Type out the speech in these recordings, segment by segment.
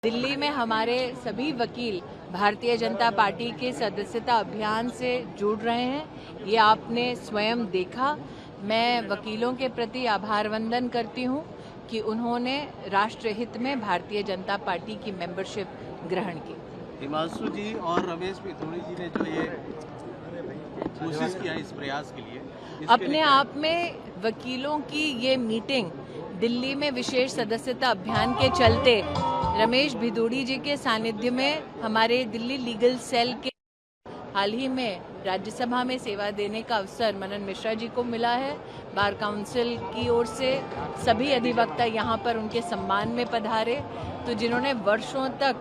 दिल्ली में हमारे सभी वकील भारतीय जनता पार्टी के सदस्यता अभियान से जुड़ रहे हैं। ये आपने स्वयं देखा। मैं वकीलों के प्रति आभार वंदन करती हूँ कि उन्होंने राष्ट्रहित में भारतीय जनता पार्टी की मेंबरशिप ग्रहण की। हिमांशु जी और रमेश पिथौड़ी जी ने जो ये कोशिश किया इस प्रयास के लिए, अपने आप में वकीलों की ये मीटिंग दिल्ली में विशेष सदस्यता अभियान के चलते रमेश भिदोड़ी जी के सानिध्य में हमारे दिल्ली लीगल सेल के हाल ही में राज्यसभा में सेवा देने का अवसर मनन मिश्रा जी को मिला है। बार काउंसिल की ओर से सभी अधिवक्ता यहाँ पर उनके सम्मान में पधारे। तो जिन्होंने वर्षों तक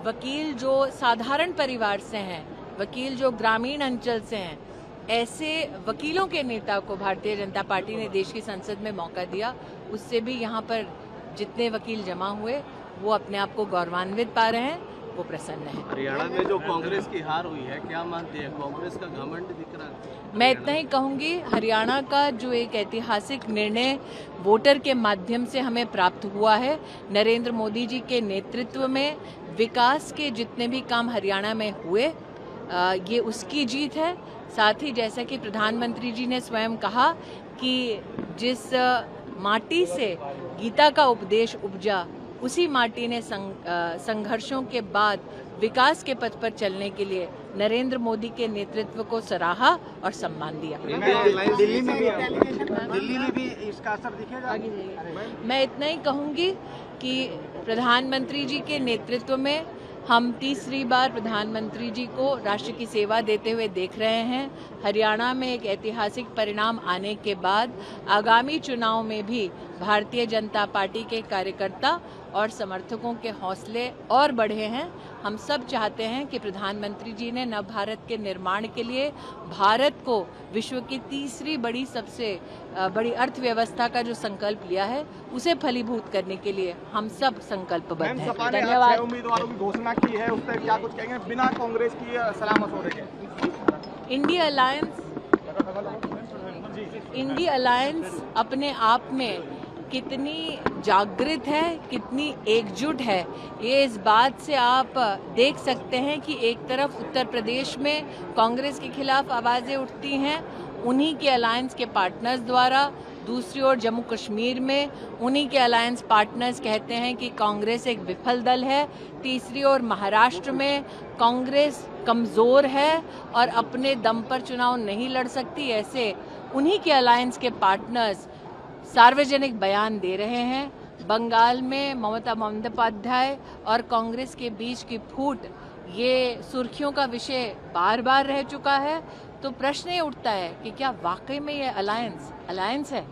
वकील जो साधारण परिवार से हैं, वकील जो ग्रामीण अंचल से हैं, ऐसे वकीलों के नेता को भारतीय जनता पार्टी ने देश की संसद में मौका दिया। उससे भी यहाँ पर जितने वकील जमा हुए वो अपने आप को गौरवान्वित पा रहे हैं, वो प्रसन्न है। हरियाणा में जो कांग्रेस की हार हुई है, क्या मानते हैं? कांग्रेस का घमंड दिख रहा है। मैं इतना ही कहूँगी, हरियाणा का जो एक ऐतिहासिक निर्णय वोटर के माध्यम से हमें प्राप्त हुआ है, नरेंद्र मोदी जी के नेतृत्व में विकास के जितने भी काम हरियाणा में हुए, ये उसकी जीत है। साथ ही जैसा कि प्रधानमंत्री जी ने स्वयं कहा कि जिस माटी से गीता का उपदेश उपजा, उसी माटी ने संघर्षों के बाद विकास के पथ पर चलने के लिए नरेंद्र मोदी के नेतृत्व को सराहा और सम्मान दिया। दिल्ली में भी इसका असर दिखेगा। मैं इतना ही कहूँगी कि प्रधानमंत्री जी के नेतृत्व में हम तीसरी बार प्रधानमंत्री जी को राष्ट्र की सेवा देते हुए देख रहे हैं। हरियाणा में एक ऐतिहासिक परिणाम आने के बाद आगामी चुनाव में भी भारतीय जनता पार्टी के कार्यकर्ता और समर्थकों के हौसले और बढ़े हैं। हम सब चाहते हैं कि प्रधानमंत्री जी ने नव भारत के निर्माण के लिए भारत को विश्व की तीसरी बड़ी सबसे बड़ी अर्थव्यवस्था का जो संकल्प लिया है, उसे फलीभूत करने के लिए हम सब संकल्पबद्ध हैं। धन्यवाद। उम्मीदवारों की घोषणा की है, उस पर क्या कुछ कहेंगे बिना कांग्रेस की सलाह मशवरे के? इंडिया अलायंस अपने आप में कितनी जागृत है, कितनी एकजुट है, ये इस बात से आप देख सकते हैं कि एक तरफ उत्तर प्रदेश में कांग्रेस के खिलाफ आवाज़ें उठती हैं उन्हीं के अलायंस के पार्टनर्स द्वारा, दूसरी ओर जम्मू कश्मीर में उन्हीं के अलायंस पार्टनर्स कहते हैं कि कांग्रेस एक विफल दल है, तीसरी ओर महाराष्ट्र में कांग्रेस कमज़ोर है और अपने दम पर चुनाव नहीं लड़ सकती, ऐसे उन्हीं के अलायंस के पार्टनर्स सार्वजनिक बयान दे रहे हैं। बंगाल में ममता बंदोपाध्याय और कांग्रेस के बीच की फूट ये सुर्खियों का विषय बार बार रह चुका है। तो प्रश्न ये उठता है कि क्या वाकई में ये अलायंस है?